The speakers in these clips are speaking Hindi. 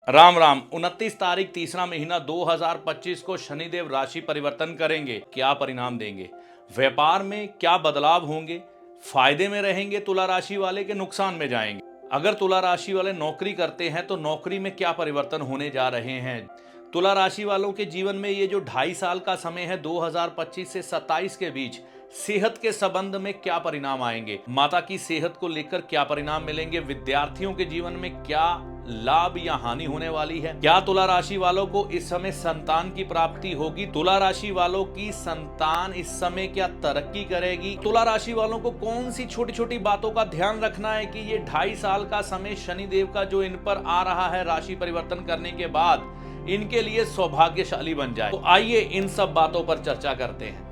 राम राम। 29 तारीख तीसरा महीना 2025 को शनिदेव राशि परिवर्तन करेंगे। क्या परिणाम देंगे? व्यापार में क्या बदलाव होंगे? फायदे में रहेंगे तुला राशि वाले के नुकसान में जाएंगे? अगर तुला राशि वाले नौकरी करते हैं तो नौकरी में क्या परिवर्तन होने जा रहे हैं? तुला राशि वालों के जीवन में ये जो 2.5 साल का समय है 2025 से 27 के बीच, सेहत के संबंध में क्या परिणाम आएंगे? माता की सेहत को लेकर क्या परिणाम मिलेंगे? विद्यार्थियों के जीवन में क्या लाभ या हानि होने वाली है? क्या तुला राशि वालों को इस समय संतान की प्राप्ति होगी? तुला राशि वालों की संतान इस समय क्या तरक्की करेगी? तुला राशि वालों को कौन सी छोटी छोटी बातों का ध्यान रखना है कि ये 2.5 साल का समय शनिदेव का जो इन पर आ रहा है राशि परिवर्तन करने के बाद इनके लिए सौभाग्यशाली बन जाए? तो आइए इन सब बातों पर चर्चा करते हैं।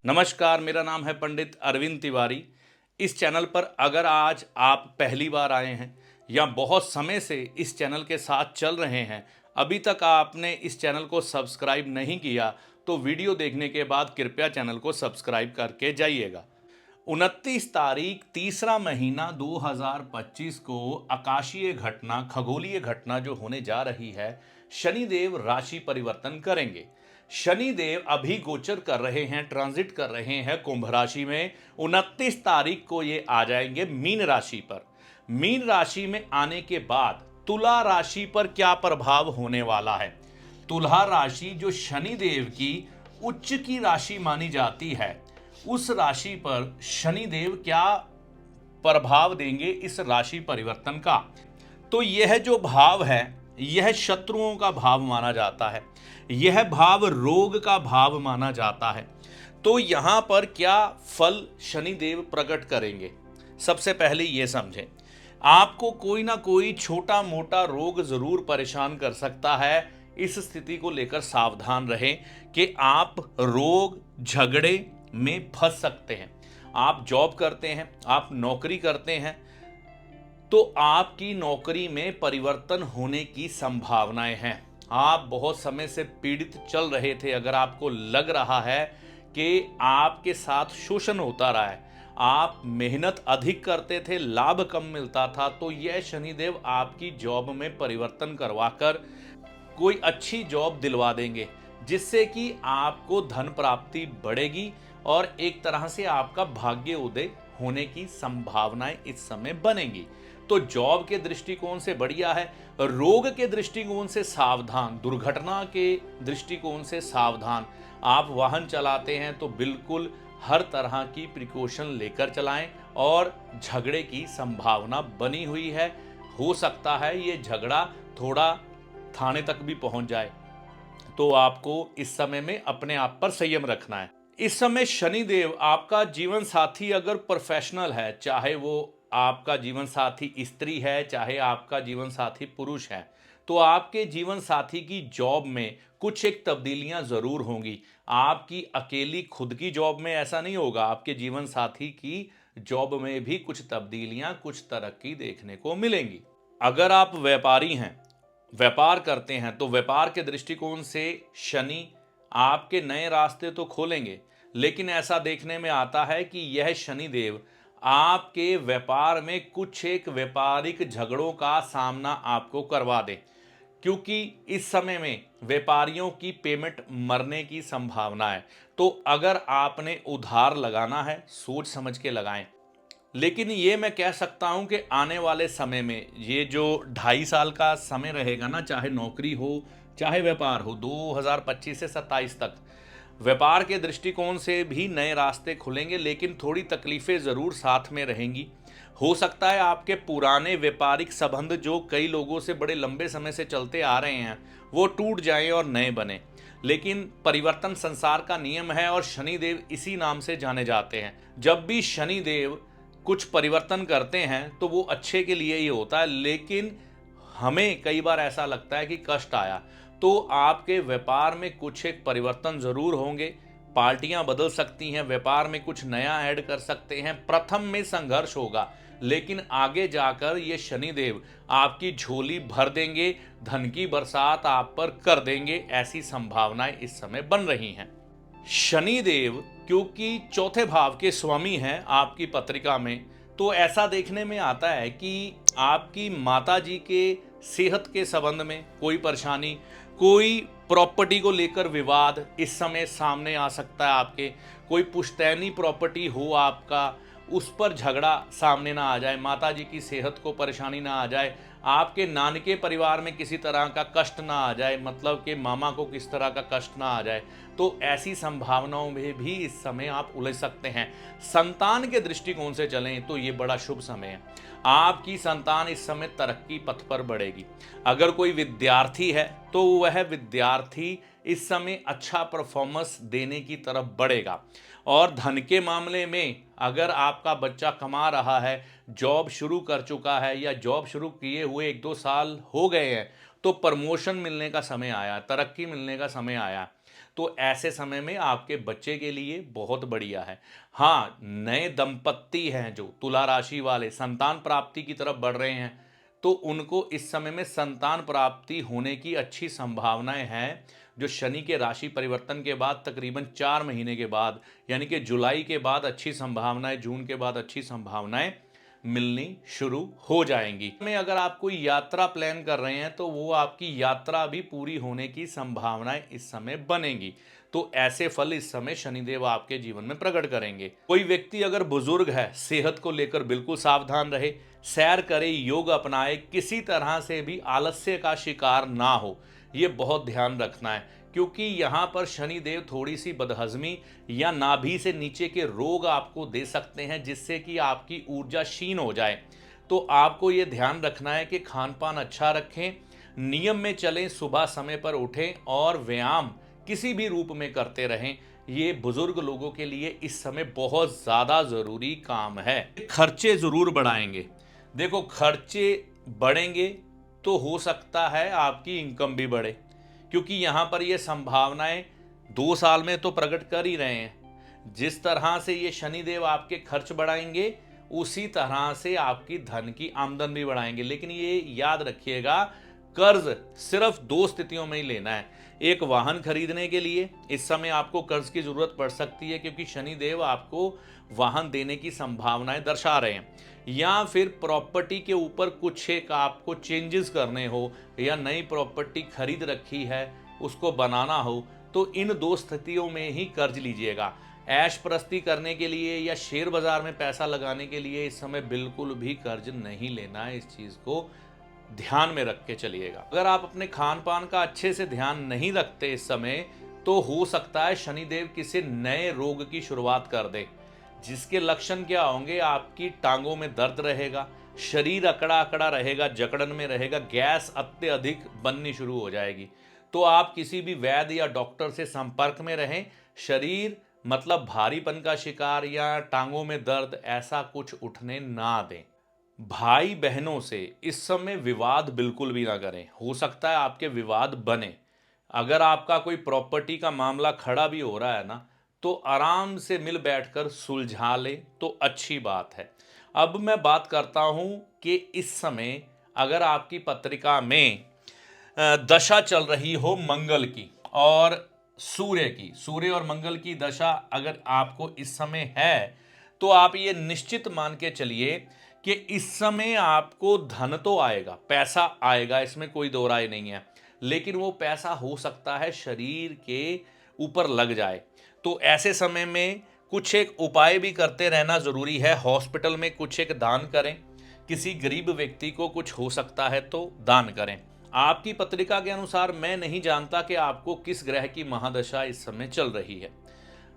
नमस्कार, मेरा नाम है पंडित अरविंद तिवारी। इस चैनल पर अगर आज आप पहली बार आए हैं या बहुत समय से इस चैनल के साथ चल रहे हैं, अभी तक आपने इस चैनल को सब्सक्राइब नहीं किया, तो वीडियो देखने के बाद कृपया चैनल को सब्सक्राइब करके जाइएगा। 29 तारीख तीसरा महीना 2025 को आकाशीय घटना, खगोलीय घटना जो होने जा रही है, शनिदेव राशि परिवर्तन करेंगे। शनिदेव अभी गोचर कर रहे हैं, ट्रांजिट कर रहे हैं कुंभ राशि में। 29 तारीख को ये आ जाएंगे मीन राशि पर। मीन राशि में आने के बाद तुला राशि पर क्या प्रभाव होने वाला है? तुला राशि जो शनिदेव की उच्च की राशि मानी जाती है, उस राशि पर शनिदेव क्या प्रभाव देंगे इस राशि परिवर्तन का? तो यह जो भाव है, यह शत्रुओं का भाव माना जाता है, यह भाव रोग का भाव माना जाता है। तो यहां पर क्या फल शनिदेव प्रकट करेंगे? सबसे पहले यह समझें, आपको कोई ना कोई छोटा मोटा रोग जरूर परेशान कर सकता है। इस स्थिति को लेकर सावधान रहें कि आप रोग झगड़े में फंस सकते हैं। आप जॉब करते हैं, आप नौकरी करते हैं, तो आपकी नौकरी में परिवर्तन होने की संभावनाएं हैं। आप बहुत समय से पीड़ित चल रहे थे, अगर आपको लग रहा है कि आपके साथ शोषण होता रहा है, आप मेहनत अधिक करते थे, लाभ कम मिलता था, तो यह शनिदेव आपकी जॉब में परिवर्तन करवाकर कोई अच्छी जॉब दिलवा देंगे, जिससे कि आपको धन प्राप्ति बढ़ेगी और एक तरह से आपका भाग्य उदय होने की संभावनाएं इस समय बनेंगी। तो जॉब के दृष्टिकोण से बढ़िया है। रोग के दृष्टिकोण से सावधान, दुर्घटना के दृष्टिकोण से सावधान। आप वाहन चलाते हैं तो बिल्कुल हर तरह की प्रिकॉशन लेकर चलाएं। और झगड़े की संभावना बनी हुई है, हो सकता है ये झगड़ा थोड़ा थाने तक भी पहुंच जाए, तो आपको इस समय में अपने आप पर संयम रखना है। इस समय शनिदेव आपका जीवन साथी अगर प्रोफेशनल है, चाहे वो आपका जीवन साथी स्त्री है, चाहे आपका जीवन साथी पुरुष है, तो आपके जीवन साथी की जॉब में कुछ एक तब्दीलियां जरूर होंगी। आपकी अकेली खुद की जॉब में ऐसा नहीं होगा, आपके जीवन साथी की जॉब में भी कुछ तब्दीलियां, कुछ तरक्की देखने को मिलेंगी। अगर आप व्यापारी हैं, व्यापार करते हैं, तो व्यापार के दृष्टिकोण से शनि आपके नए रास्ते तो खोलेंगे, लेकिन ऐसा देखने में आता है कि यह शनिदेव आपके व्यापार में कुछ एक व्यापारिक झगड़ों का सामना आपको करवा दे, क्योंकि इस समय में व्यापारियों की पेमेंट मरने की संभावना है। तो अगर आपने उधार लगाना है, सोच समझ के लगाएं। लेकिन ये मैं कह सकता हूं कि आने वाले समय में ये जो 2.5 साल का समय रहेगा ना, चाहे नौकरी हो चाहे व्यापार हो, 2025 से 27 तक व्यापार के दृष्टिकोण से भी नए रास्ते खुलेंगे, लेकिन थोड़ी तकलीफें ज़रूर साथ में रहेंगी। हो सकता है आपके पुराने व्यापारिक संबंध जो कई लोगों से बड़े लंबे समय से चलते आ रहे हैं, वो टूट जाएं और नए बने। लेकिन परिवर्तन संसार का नियम है और शनिदेव इसी नाम से जाने जाते हैं। जब भी शनिदेव कुछ परिवर्तन करते हैं तो वो अच्छे के लिए ही होता है, लेकिन हमें कई बार ऐसा लगता है कि कष्ट आया। तो आपके व्यापार में कुछ एक परिवर्तन जरूर होंगे, पार्टियां बदल सकती हैं, व्यापार में कुछ नया ऐड कर सकते हैं। प्रथम में संघर्ष होगा, लेकिन आगे जाकर ये शनिदेव आपकी झोली भर देंगे, धन की बरसात आप पर कर देंगे। ऐसी संभावनाएं इस समय बन रही हैं। शनिदेव क्योंकि चौथे भाव के स्वामी हैं आपकी पत्रिका में, तो ऐसा देखने में आता है कि आपकी माताजी के सेहत के संबंध में कोई परेशानी, कोई प्रॉपर्टी को लेकर विवाद इस समय सामने आ सकता है। आपके कोई पुश्तैनी प्रॉपर्टी हो आपका, उस पर झगड़ा सामने ना आ जाए, माताजी की सेहत को परेशानी ना आ जाए, आपके नानके परिवार में किसी तरह का कष्ट ना आ जाए, मतलब कि मामा को किस तरह का कष्ट ना आ जाए, तो ऐसी संभावनाओं में भी इस समय आप उलझ सकते हैं। संतान के दृष्टिकोण से चलें तो ये बड़ा शुभ समय है। आपकी संतान इस समय तरक्की पथ पर बढ़ेगी। अगर कोई विद्यार्थी है तो वह विद्यार्थी इस समय अच्छा परफॉर्मेंस देने की तरफ बढ़ेगा। और धन के मामले में अगर आपका बच्चा कमा रहा है, जॉब शुरू कर चुका है या जॉब शुरू किए हुए 1-2 साल हो गए हैं, तो प्रमोशन मिलने का समय आया, तरक्की मिलने का समय आया, तो ऐसे समय में आपके बच्चे के लिए बहुत बढ़िया है। हाँ, नए दंपत्ति हैं जो तुला राशि वाले संतान प्राप्ति की तरफ बढ़ रहे हैं, तो उनको इस समय में संतान प्राप्ति होने की अच्छी संभावनाएं हैं। जो शनि के राशि परिवर्तन के बाद तकरीबन 4 महीने के बाद, यानी कि जुलाई के बाद अच्छी संभावनाएं, जून के बाद अच्छी संभावनाएं मिलनी शुरू हो जाएंगी। में अगर आप कोई यात्रा प्लान कर रहे हैं तो वो आपकी यात्रा भी पूरी होने की संभावनाएं इस समय बनेंगी। तो ऐसे फल इस समय शनिदेव आपके जीवन में प्रकट करेंगे। कोई व्यक्ति अगर बुजुर्ग है, सेहत को लेकर बिल्कुल सावधान रहे, सैर करे, योग अपनाए, किसी तरह से भी आलस्य का शिकार ना हो, ये बहुत ध्यान रखना है। क्योंकि यहाँ पर शनिदेव थोड़ी सी बदहजमी या नाभि से नीचे के रोग आपको दे सकते हैं, जिससे कि आपकी ऊर्जा क्षीण हो जाए। तो आपको ये ध्यान रखना है कि खान पान अच्छा रखें, नियम में चलें, सुबह समय पर उठें और व्यायाम किसी भी रूप में करते रहें। ये बुजुर्ग लोगों के लिए इस समय बहुत ज़्यादा ज़रूरी काम है। खर्चे ज़रूर बढ़ाएंगे। देखो, खर्चे बढ़ेंगे तो हो सकता है आपकी इनकम भी बढ़े, क्योंकि यहाँ पर ये संभावनाएं 2 साल में तो प्रकट कर ही रहे हैं। जिस तरह से ये शनिदेव आपके खर्च बढ़ाएंगे, उसी तरह से आपकी धन की आमदन भी बढ़ाएंगे। लेकिन ये याद रखिएगा, कर्ज सिर्फ 2 स्थितियों में ही लेना है। एक, वाहन खरीदने के लिए इस समय आपको कर्ज की जरूरत पड़ सकती है, क्योंकि शनिदेव आपको वाहन देने की संभावनाएं दर्शा रहे हैं। या फिर प्रॉपर्टी के ऊपर कुछ एक आपको चेंजेस करने हो, या नई प्रॉपर्टी खरीद रखी है उसको बनाना हो, तो इन 2 स्थितियों में ही कर्ज लीजिएगा। ऐश प्रस्ती करने के लिए या शेयर बाजार में पैसा लगाने के लिए इस समय बिल्कुल भी कर्ज नहीं लेना है। इस चीज़ को ध्यान में रख के चलिएगा। अगर आप अपने खान पान का अच्छे से ध्यान नहीं रखते इस समय, तो हो सकता है शनिदेव किसी नए रोग की शुरुआत कर दे, जिसके लक्षण क्या होंगे? आपकी टांगों में दर्द रहेगा, शरीर अकड़ा अकड़ा रहेगा, जकड़न में रहेगा, गैस अत्यधिक बननी शुरू हो जाएगी। तो आप किसी भी वैद्य या डॉक्टर से संपर्क में रहें। शरीर मतलब भारीपन का शिकार या टांगों में दर्द ऐसा कुछ उठने ना दें। भाई बहनों से इस समय विवाद बिल्कुल भी ना करें, हो सकता है आपके विवाद बने। अगर आपका कोई प्रॉपर्टी का मामला खड़ा भी हो रहा है ना, तो आराम से मिल बैठकर सुलझा ले तो अच्छी बात है। अब मैं बात करता हूं कि इस समय अगर आपकी पत्रिका में दशा चल रही हो मंगल की और सूर्य की, सूर्य और मंगल की दशा अगर आपको इस समय है, तो आप ये निश्चित मान के चलिए कि इस समय आपको धन तो आएगा, पैसा आएगा, इसमें कोई दो राय नहीं है। लेकिन वो पैसा हो सकता है शरीर के ऊपर लग जाए। तो ऐसे समय में कुछ एक उपाय भी करते रहना ज़रूरी है। हॉस्पिटल में कुछ एक दान करें, किसी गरीब व्यक्ति को कुछ हो सकता है तो दान करें। आपकी पत्रिका के अनुसार मैं नहीं जानता कि आपको किस ग्रह की महादशा इस समय चल रही है।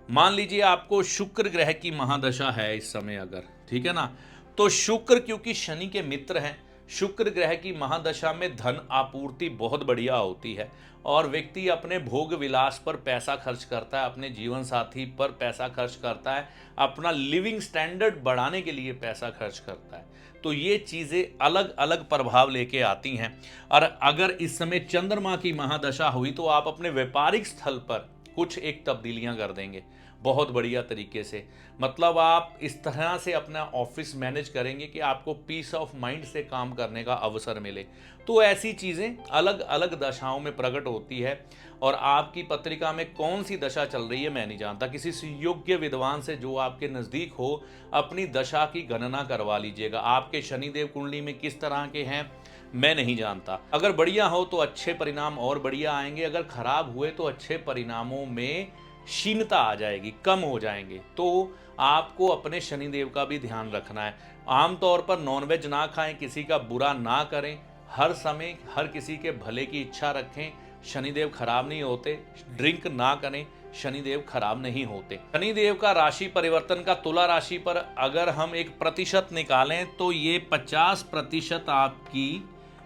मान लीजिए आपको शुक्र ग्रह की महादशा है इस समय, अगर ठीक है ना, तो शुक्र क्योंकि शनि के मित्र हैं, शुक्र ग्रह की महादशा में धन आपूर्ति बहुत बढ़िया होती है और व्यक्ति अपने भोग विलास पर पैसा खर्च करता है, अपने जीवन साथी पर पैसा खर्च करता है, अपना लिविंग स्टैंडर्ड बढ़ाने के लिए पैसा खर्च करता है। तो ये चीज़ें अलग अलग प्रभाव लेके आती हैं। और अगर इस समय चंद्रमा की महादशा हुई तो आप अपने व्यापारिक स्थल पर कुछ एक तब्दीलियां कर देंगे। बहुत बढ़िया तरीके से। मतलब आप इस तरह से अपना ऑफिस मैनेज करेंगे कि आपको पीस ऑफ माइंड से काम करने का अवसर मिले। तो ऐसी चीज़ें अलग अलग दशाओं में प्रकट होती है। और आपकी पत्रिका में कौन सी दशा चल रही है मैं नहीं जानता। किसी सुयोग्य विद्वान से जो आपके नज़दीक हो अपनी दशा की गणना करवा लीजिएगा। आपके शनिदेव कुंडली में किस तरह के हैं मैं नहीं जानता। अगर बढ़िया हो तो अच्छे परिणाम और बढ़िया आएंगे, अगर खराब हुए तो अच्छे परिणामों में क्षीणता आ जाएगी, कम हो जाएंगे। तो आपको अपने शनिदेव का भी ध्यान रखना है। आमतौर पर नॉनवेज ना खाएं, किसी का बुरा ना करें, हर समय हर किसी के भले की इच्छा रखें, शनिदेव खराब नहीं होते। ड्रिंक ना करें, शनिदेव खराब नहीं होते। शनिदेव का राशि परिवर्तन का तुला राशि पर अगर हम एक प्रतिशत निकालें तो ये 50% आपकी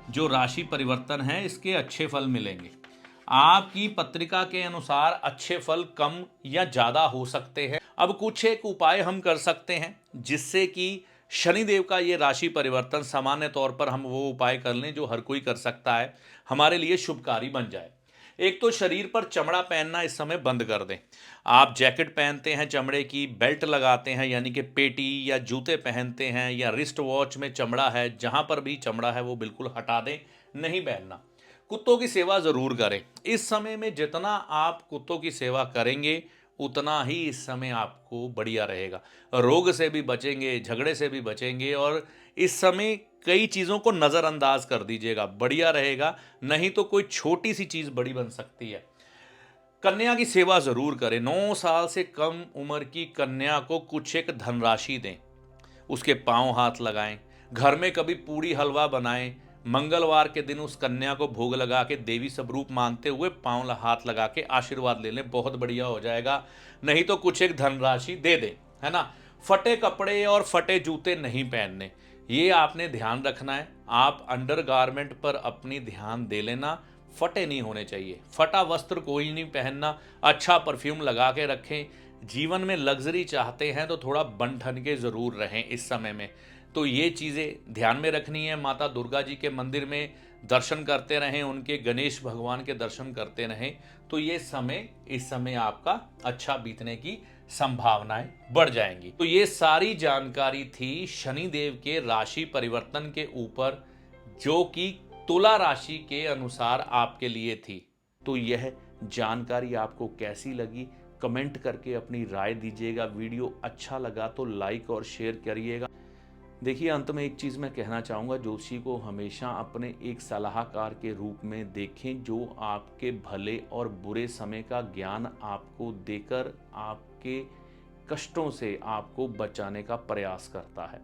जो राशि परिवर्तन है इसके अच्छे फल मिलेंगे। आपकी पत्रिका के अनुसार अच्छे फल कम या ज़्यादा हो सकते हैं। अब कुछ एक उपाय हम कर सकते हैं जिससे कि शनिदेव का ये राशि परिवर्तन सामान्य तौर पर हम वो उपाय कर लें जो हर कोई कर सकता है, हमारे लिए शुभकारी बन जाए। एक तो शरीर पर चमड़ा पहनना इस समय बंद कर दें। आप जैकेट पहनते हैं चमड़े की, बेल्ट लगाते हैं यानी कि पेटी या जूते पहनते हैं, या रिस्ट वॉच में चमड़ा है, जहां पर भी चमड़ा है वो बिल्कुल हटा दें, नहीं पहनना। कुत्तों की सेवा ज़रूर करें। इस समय में जितना आप कुत्तों की सेवा करेंगे उतना ही इस समय आपको बढ़िया रहेगा। रोग से भी बचेंगे, झगड़े से भी बचेंगे, और इस समय कई चीज़ों को नज़रअंदाज कर दीजिएगा, बढ़िया रहेगा। नहीं तो कोई छोटी सी चीज़ बड़ी बन सकती है। कन्या की सेवा ज़रूर करें। 9 साल से कम उम्र की कन्या को कुछ एक धनराशि दें, उसके पांव हाथ लगाएं, घर में कभी पूड़ी हलवा बनाएं, मंगलवार के दिन उस कन्या को भोग लगा के देवी स्वरूप मानते हुए पांव हाथ लगा के आशीर्वाद ले लें, बहुत बढ़िया हो जाएगा। नहीं तो कुछ एक धनराशि दे दें, है ना। फटे कपड़े और फटे जूते नहीं पहनने, ये आपने ध्यान रखना है। आप अंडरगारमेंट पर अपनी ध्यान दे लेना, फटे नहीं होने चाहिए। फटा वस्त्र कोई नहीं पहनना। अच्छा परफ्यूम लगा के रखें। जीवन में लग्जरी चाहते हैं तो थोड़ा बन ठन के ज़रूर रहें इस समय में। तो ये चीज़ें ध्यान में रखनी है। माता दुर्गा जी के मंदिर में दर्शन करते रहें, उनके गणेश भगवान के दर्शन करते रहें। तो ये समय इस समय आपका अच्छा बीतने की संभावनाएं बढ़ जाएंगी। तो ये सारी जानकारी थी शनिदेव के राशि परिवर्तन के ऊपर, जो कि तुला राशि के अनुसार आपके लिए थी। तो यह जानकारी आपको कैसी लगी कमेंट करके अपनी राय दीजिएगा। वीडियो अच्छा लगा तो लाइक और शेयर करिएगा। देखिए, अंत में एक चीज़ मैं कहना चाहूँगा, ज्योतिषी को हमेशा अपने एक सलाहकार के रूप में देखें जो आपके भले और बुरे समय का ज्ञान आपको देकर आपके कष्टों से आपको बचाने का प्रयास करता है।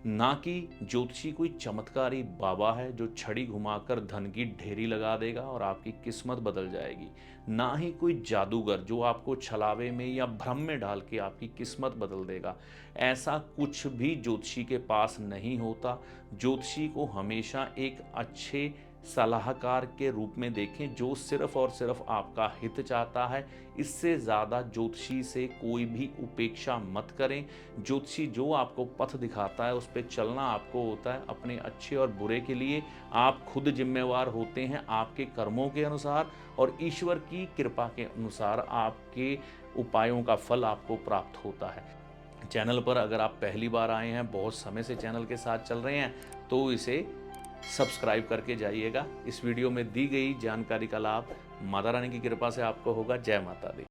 ना कि ज्योतिषी कोई चमत्कारी बाबा है जो छड़ी घुमाकर धन की ढेरी लगा देगा और आपकी किस्मत बदल जाएगी। ना ही कोई जादूगर जो आपको छलावे में या भ्रम में डाल के आपकी किस्मत बदल देगा। ऐसा कुछ भी ज्योतिषी के पास नहीं होता। ज्योतिषी को हमेशा एक अच्छे सलाहकार के रूप में देखें जो सिर्फ और सिर्फ आपका हित चाहता है। इससे ज़्यादा ज्योतिषी से कोई भी उपेक्षा मत करें। ज्योतिषी जो आपको पथ दिखाता है उस पर चलना आपको होता है, अपने अच्छे और बुरे के लिए आप खुद जिम्मेवार होते हैं आपके कर्मों के अनुसार, और ईश्वर की कृपा के अनुसार आपके उपायों का फल आपको प्राप्त होता है। चैनल पर अगर आप पहली बार आए हैं, बहुत समय से चैनल के साथ चल रहे हैं, तो इसे सब्सक्राइब करके जाइएगा। इस वीडियो में दी गई जानकारी का लाभ माता रानी की कृपा से आपको होगा। जय माता दी।